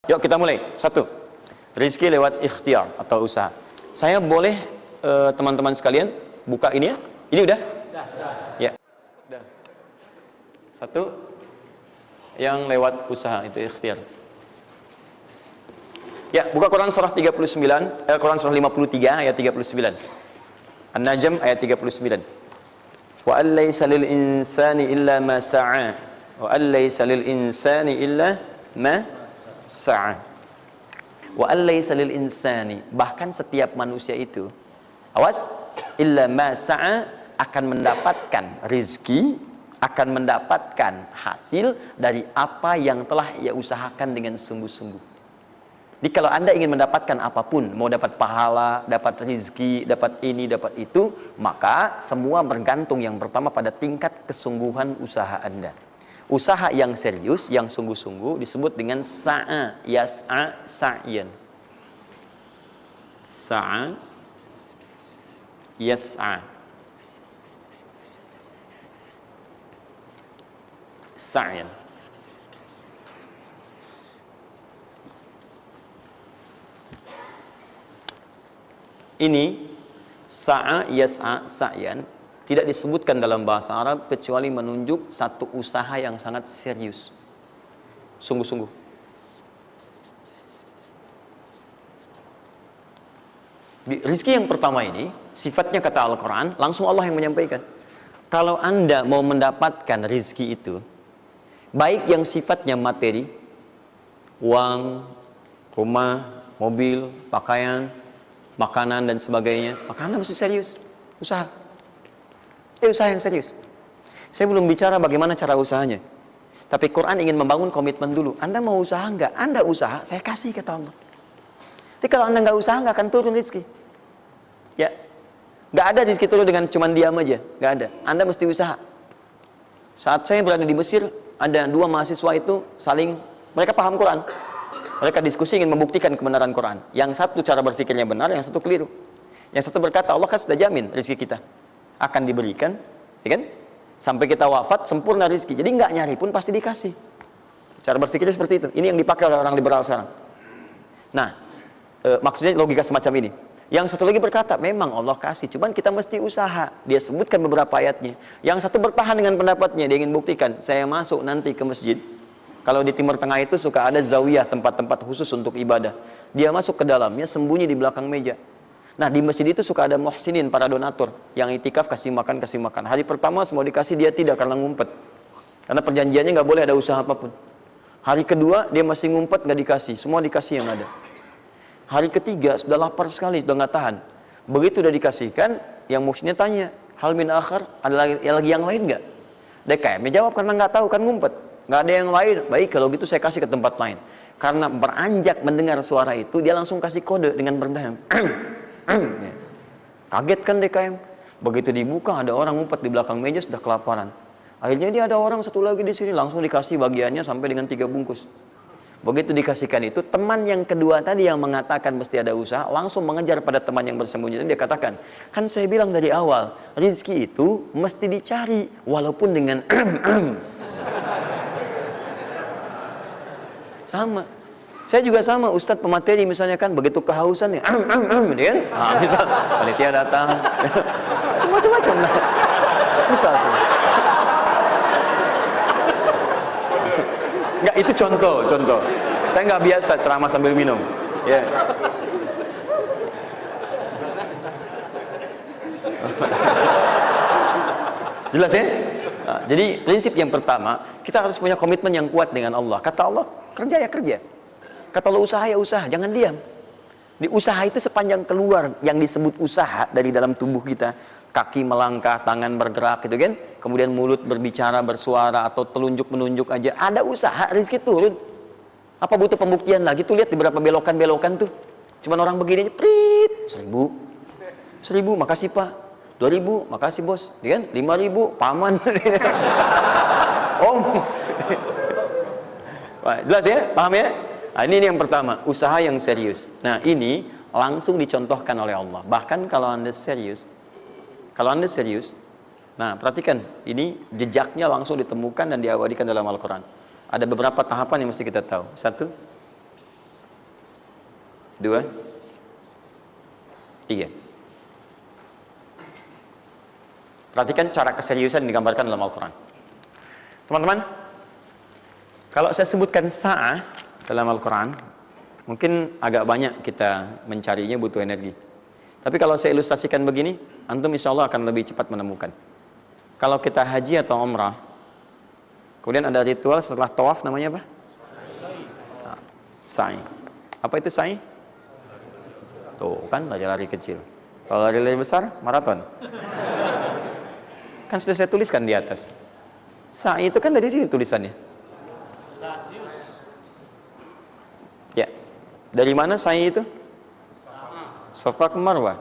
Yuk kita mulai. Satu, rizki lewat ikhtiar atau usaha. Saya boleh teman-teman sekalian buka ini ya? Ini udah? Ya. Udah. Satu, yang lewat usaha itu ikhtiar. Ya, buka Quran surah 39, Quran surah 53 ayat 39. An-Najm ayat 39. Wa an laysa lil insani illa ma sa'a. Wa an laysa lil insani illa ma sa'a. Wa an laysa lil insani, bahkan setiap manusia itu, awas, illa ma sa'a, akan mendapatkan rizki, akan mendapatkan hasil dari apa yang telah ia usahakan dengan sungguh-sungguh. Jadi kalau Anda ingin mendapatkan apapun, mau dapat pahala, dapat rizki, dapat ini, dapat itu, maka semua bergantung yang pertama pada tingkat kesungguhan usaha Anda. Usaha yang serius, yang sungguh-sungguh disebut dengan sa'a, yas'a, sa'yan. Sa'a, yas'a, sa'yan. Ini sa'a, yas'a, sa'yan tidak disebutkan dalam bahasa Arab kecuali menunjuk satu usaha yang sangat serius, sungguh-sungguh. Di rizki yang pertama ini sifatnya kata Al-Quran, langsung Allah yang menyampaikan. Kalau Anda mau mendapatkan rizki itu, baik yang sifatnya materi, uang, rumah, mobil, pakaian, makanan dan sebagainya, maka Anda mesti serius usaha. Usaha yang serius. Saya belum bicara bagaimana cara usahanya, tapi Quran ingin membangun komitmen dulu. Anda mau usaha enggak? Anda usaha, saya kasih, kata Allah. Jadi kalau Anda nggak usaha, nggak akan turun rezeki. Ya, nggak ada rezeki turun dengan cuman diam aja, nggak ada. Anda mesti usaha. Saat saya berada di Mesir, ada dua mahasiswa itu saling, mereka paham Quran. Mereka diskusi ingin membuktikan kebenaran Quran. Yang satu cara berpikirnya benar, yang satu keliru. Yang satu berkata, Allah kan sudah jamin rezeki kita akan diberikan, ya kan? Sampai kita wafat sempurna rezeki. Jadi nggak nyari pun pasti dikasih. Cara berpikirnya seperti itu. Ini yang dipakai oleh orang liberal sekarang. Nah, maksudnya logika semacam ini. Yang satu lagi berkata, memang Allah kasih, cuman kita mesti usaha. Dia sebutkan beberapa ayatnya. Yang satu bertahan dengan pendapatnya, dia ingin buktikan, saya masuk nanti ke masjid. Kalau di Timur Tengah itu suka ada zawiyah, tempat-tempat khusus untuk ibadah. Dia masuk ke dalamnya, sembunyi di belakang meja. Nah, di masjid itu suka ada muhsinin, para donatur, yang itikaf kasih makan, kasih makan. Hari pertama semua dikasih, dia tidak, karena ngumpet. Karena perjanjiannya nggak boleh ada usaha apapun. Hari kedua, dia masih ngumpet, nggak dikasih. Semua dikasih yang ada. Hari ketiga, sudah lapar sekali, sudah nggak tahan. Begitu udah dikasihkan, yang muhsinnya tanya, hal min akhar, ada lagi yang lain nggak? DKM jawab, karena nggak tahu, kan ngumpet. Nggak ada yang lain. Baik, kalau gitu saya kasih ke tempat lain. Karena beranjak mendengar suara itu, dia langsung kasih kode dengan berdaham. Kaget kan DKM. Begitu dibuka, ada orang ngumpet di belakang meja, sudah kelaparan. Akhirnya dia ada orang satu lagi di sini, langsung dikasih bagiannya sampai dengan 3 bungkus. Begitu dikasihkan itu, teman yang kedua tadi yang mengatakan mesti ada usaha, langsung mengejar pada teman yang bersembunyi. Dan dia katakan, kan saya bilang dari awal, rezeki itu mesti dicari, walaupun dengan sama. Saya juga sama, Ustadz pemateri misalnya kan, begitu kehausan ya, kan? Nah, misal panitia datang, macam-macam lah. Misal tuh. Enggak, itu contoh. Saya nggak biasa ceramah sambil minum. Ya. Yeah. Jelas ya? Nah, jadi prinsip yang pertama, kita harus punya komitmen yang kuat dengan Allah. Kata Allah, kerja ya kerja. Kata Allah, usaha ya usaha, jangan diam. Di usaha itu sepanjang keluar yang disebut usaha dari dalam tubuh kita, kaki melangkah, tangan bergerak gitu kan, kemudian mulut berbicara, bersuara, atau telunjuk menunjuk aja, ada usaha, rezeki turun. Apa butuh pembuktian lagi? Tuh lihat di beberapa belokan-belokan tuh, cuman orang begini aja, prit, 1.000, makasih Pak. 2.000, makasih bos, ya kan? 5.000, paman. Om. Wah, jelas ya? Paham ya? Nah, ini yang pertama, usaha yang serius. Nah, ini langsung dicontohkan oleh Allah. Bahkan kalau Anda serius, nah perhatikan, ini jejaknya langsung ditemukan dan diabadikan dalam Al-Quran. Ada beberapa tahapan yang mesti kita tahu. Satu, 2, 3. Perhatikan cara keseriusan yang digambarkan dalam Al-Quran. Teman-teman, kalau saya sebutkan sa'ah dalam Al-Quran, mungkin agak banyak kita mencarinya, butuh energi. Tapi kalau saya ilustrasikan begini, antum insya Allah akan lebih cepat menemukan. Kalau kita haji atau umrah, kemudian ada ritual setelah tawaf, namanya apa? Sa'i. Apa itu sa'i? Tuh kan, lari-lari kecil. Kalau lari-lari besar, maraton. Kan sudah saya tuliskan di atas. Sa'i itu kan dari sini tulisannya. Ya. Dari mana sa'i itu? Safa ke Marwah.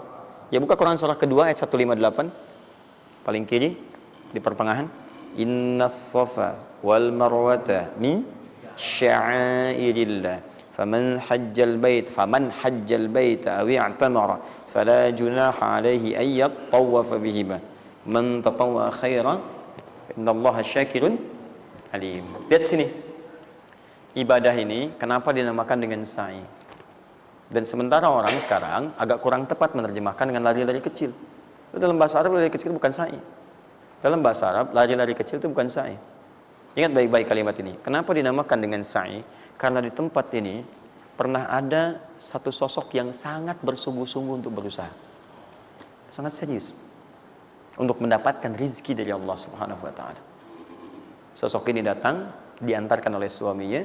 Ya, buka Quran surah kedua ayat 158. Paling kiri di pertengahan. Innas safa wal marwata min sya'airillah. Faman hajjal bait aw i'tamara fala junaha alaihi ay yattawafa bihima. Man tatawwa khairan fa innallaha syakirun alim. Lihat sini. Ibadah ini kenapa dinamakan dengan sa'i? Dan sementara orang sekarang agak kurang tepat menerjemahkan dengan lari-lari kecil. Dalam bahasa Arab lari kecil bukan sa'i. Dalam bahasa Arab lari-lari kecil itu bukan sa'i. Ingat baik-baik kalimat ini. Kenapa dinamakan dengan sa'i? Karena di tempat ini pernah ada satu sosok yang sangat bersungguh-sungguh untuk berusaha. Sangat serius. Untuk mendapatkan rizki dari Allah Subhanahu wa ta'ala. Sosok ini datang, diantarkan oleh suaminya.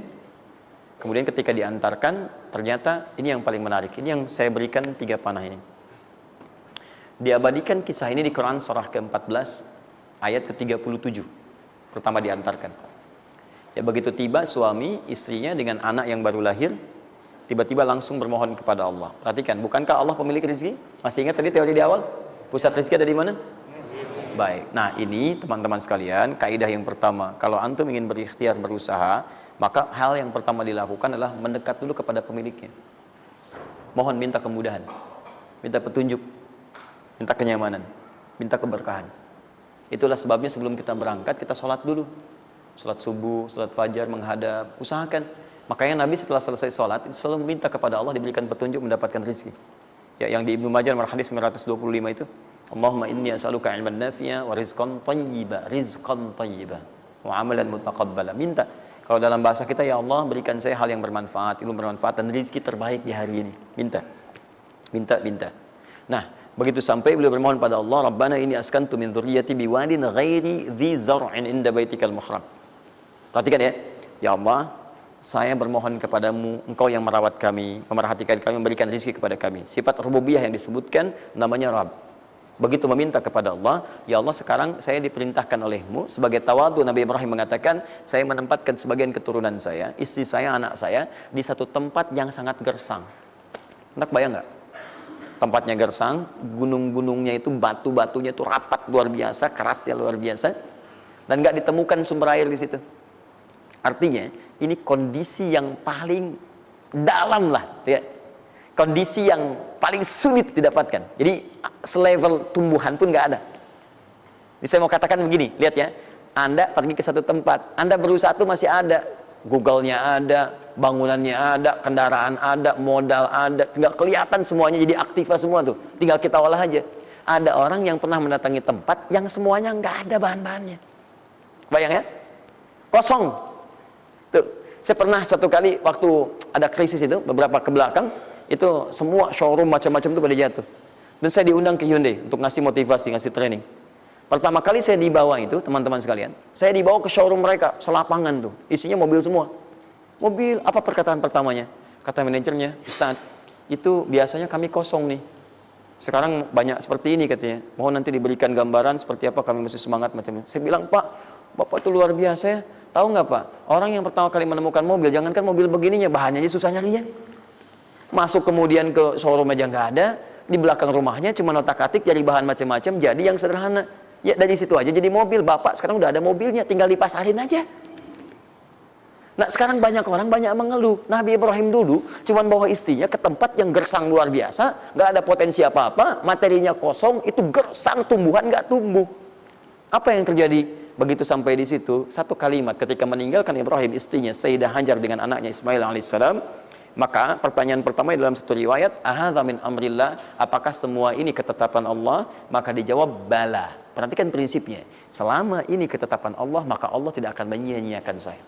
Kemudian ketika diantarkan, ternyata ini yang paling menarik. Ini yang saya berikan 3 panah ini. Diabadikan kisah ini di Quran surah ke-14 ayat ke-37. Pertama diantarkan. Ya, begitu tiba suami istrinya dengan anak yang baru lahir, tiba-tiba langsung bermohon kepada Allah. Perhatikan, bukankah Allah pemilik rezeki? Masih ingat tadi teori di awal? Pusat rezeki ada di mana? Baik. Nah, ini teman-teman sekalian, kaidah yang pertama, kalau antum ingin berikhtiar berusaha, maka hal yang pertama dilakukan adalah mendekat dulu kepada pemiliknya. Mohon minta kemudahan, minta petunjuk, minta kenyamanan, minta keberkahan. Itulah sebabnya sebelum kita berangkat, kita sholat dulu. Sholat subuh, sholat fajar, menghadap, usahakan. Makanya Nabi setelah selesai sholat, selalu minta kepada Allah diberikan petunjuk mendapatkan rezeki. Ya, yang di Ibnu Majah nomor hadis 925 itu, Allahumma inni as'aluka ilman nafi'a wa rizqan thayyiba wa amalan mutaqabbala. Minta. Kalau dalam bahasa kita, ya Allah berikan saya hal yang bermanfaat, ilmu bermanfaat dan rezeki terbaik di hari ini. Minta. Minta. Nah, begitu sampai beliau bermohon pada Allah, Rabbana inni askantu min dzurriyyati biwadin ghairi dzi zar'in inda baitikal muhram. Perhatikan ya. Ya Allah, saya bermohon kepadamu, Engkau yang merawat kami, memerhatikan kami, memberikan rezeki kepada kami. Sifat rububiyah yang disebutkan namanya Rabb. Begitu meminta kepada Allah, ya Allah sekarang saya diperintahkan olehmu sebagai tawadu. Nabi Ibrahim mengatakan, saya menempatkan sebagian keturunan saya, istri saya, anak saya di satu tempat yang sangat gersang. Enak bayang nggak? Tempatnya gersang, gunung-gunungnya itu batu-batunya itu rapat luar biasa, kerasnya luar biasa, dan nggak ditemukan sumber air di situ. Artinya ini kondisi yang paling dalam lah, ya. Kondisi yang paling sulit didapatkan. Jadi selevel tumbuhan pun nggak ada. Jadi saya mau katakan begini, lihat ya. Anda pergi ke satu tempat, Anda berusaha tuh masih ada, Google-nya ada, bangunannya ada, kendaraan ada, modal ada, tinggal kelihatan semuanya jadi aktiva semua tuh. Tinggal kita olah aja. Ada orang yang pernah mendatangi tempat yang semuanya nggak ada bahan-bahannya. Bayang ya? Kosong. Tuh, saya pernah satu kali waktu ada krisis itu beberapa ke belakang, itu semua showroom macam-macam itu pada jatuh. Dan saya diundang ke Hyundai untuk ngasih motivasi, ngasih training. Pertama kali saya dibawa itu, teman-teman sekalian, saya dibawa ke showroom mereka, selapangan tuh, isinya mobil semua. Mobil, apa perkataan pertamanya? Kata manajernya, Ustaz, itu biasanya kami kosong nih. Sekarang banyak seperti ini katanya. Mohon nanti diberikan gambaran seperti apa kami mesti semangat macam ini. Saya bilang, Pak, Bapak itu luar biasa ya. Tahu nggak Pak, orang yang pertama kali menemukan mobil, jangankan mobil begininya, bahannya aja susah nyarinya. Masuk kemudian ke showroom aja nggak ada, di belakang rumahnya cuma otak-atik cari bahan macam-macam, jadi yang sederhana. Ya dari situ aja jadi mobil. Bapak sekarang udah ada mobilnya, tinggal dipasarin aja. Nah sekarang banyak orang banyak mengeluh. Nabi Ibrahim dulu cuma bawa istrinya ke tempat yang gersang luar biasa, nggak ada potensi apa-apa, materinya kosong, itu gersang, tumbuhan nggak tumbuh. Apa yang terjadi? Begitu sampai di situ, satu kalimat ketika meninggalkan Ibrahim istrinya Sayyidah Hajar dengan anaknya Ismail alaihissalam, Maka pertanyaan pertama dalam satu riwayat, ahadza min amrillah, apakah semua ini ketetapan Allah? Maka dijawab bala. Perhatikan prinsipnya. Selama ini ketetapan Allah, maka Allah tidak akan menyia-nyiakan saya.